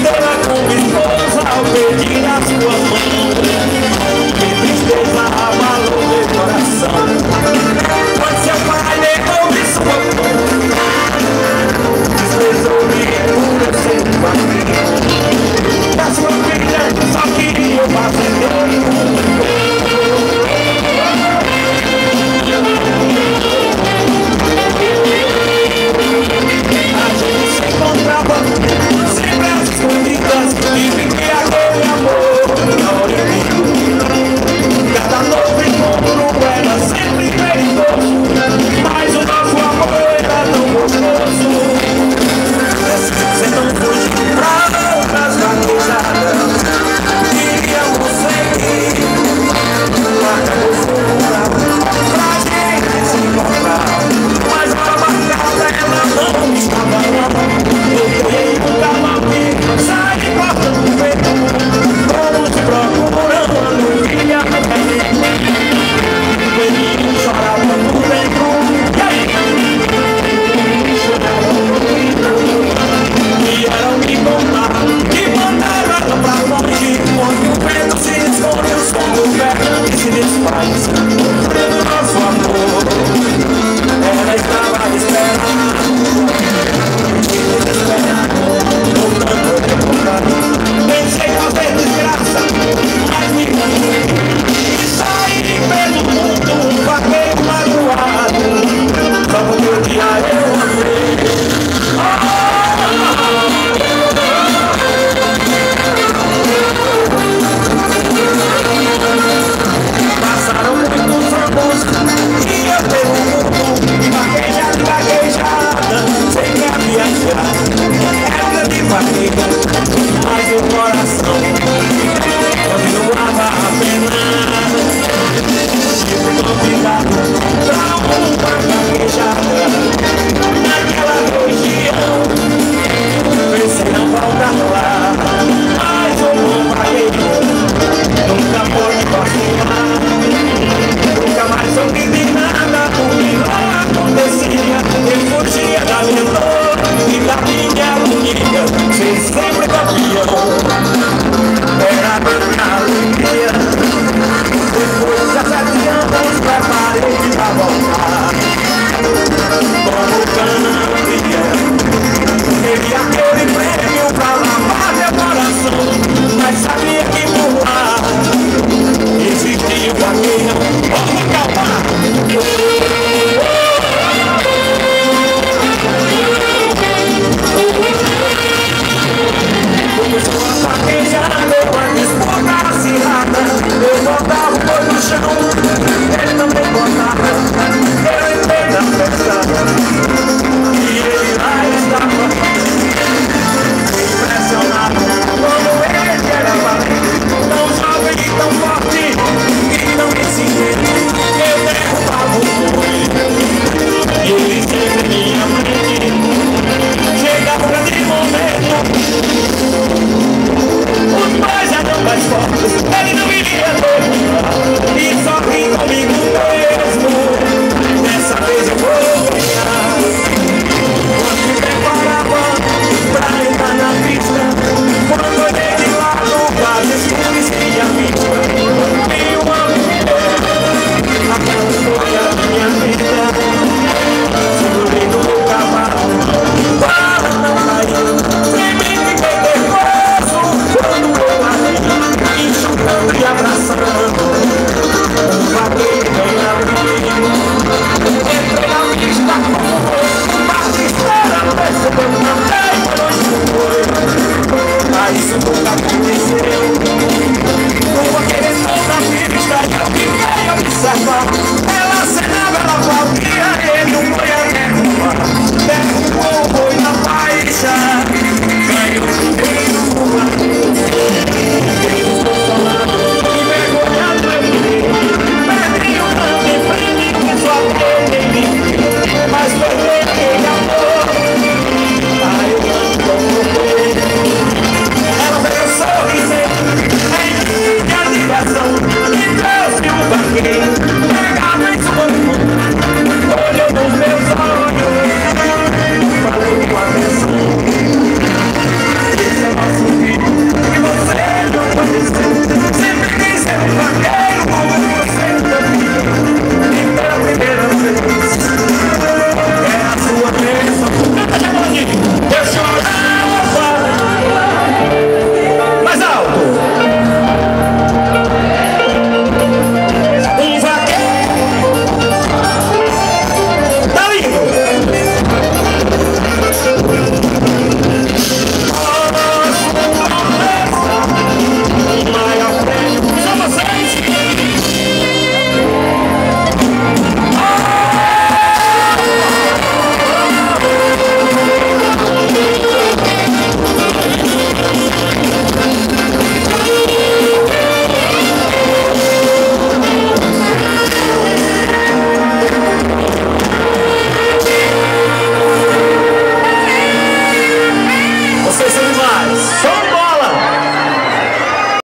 Estrela como esposa ao pedir a sua mão. Que tristeza abalou meu coração quando seu pai negou-me sua mão. Desprezou-me por eu ser um barulho. Da sua filha só queria eu fazer bem. A gente se encontrava sempre às escondidas e vivia aquele amor na hora. Cada novo encontro era sempre perigoso, mas o nosso amor era tão gostoso. Você não fugiu pra outras vaquejadas, queríamos seguir uma costura pra gente se encontrar, mas a marcada ela não estava lá. Eu peguei o cavalo, saí cortando o peito, fomos procurando filha do menino chorava por dentro, e aí chorava por dentro. Vieram me contar que mandaram ela pra longe, quando o vento se esconde, o som do ferro que se desfaz. Nosso amor, ela estava esperando, voltando a encontrar. Pensei fazer desgraça, mas me enganei e saí pelo mundo, um vaqueiro magoado, só porque um dia eu amei. Passaram muitos anos e eu tenho um mundo vaquejada, sem quer viajar. Era de família, mas o coração continuava a penar. Tive convidado pra uma vaquejada naquela região. Pensei não voltar lá, mas o bom vaqueiro nunca pôde vacilar. Nunca mais soube de nada, o que não acontecia. Eu fugia da minha dor e da minha agonia, ser sempre campeão era a minha alegria. Depois de 7 anos preparei pra voltar como campeão. Queria aquele prêmio pra lavar meu coração, mas sabia que por lá existia um vaqueiro. Vamos calmar! Começou a vaquejada, uma disputa acirrada. Eu botava o boi no chão, ele também botava. Eu entrei na festa e ele lá estava, impressionado como ele era valente, tão jovem e tão forte e tão exigente. Eu derrubava o boi e ele sempre minha frente. Chegava o grande momento, os dois eram mais fortes, ele não iria derrubar, e só que comigo mesmo, dessa vez eu vou ganhar. Quando me preparava pra entrar na pista, quando olhei de lado, quase escureci a vista, vi uma mulher, aquela foi a minha vida. Segurei no meu cavalo para não cair, tremi, fiquei nervoso quando eu parei, enxugando e abraçando um vaqueiro bem abrigo. Entrei na pista como Batistera, percebendo também por onde foi, mas isso nunca aconteceu. O vaqueiro entrou na pista e eu fiquei observando.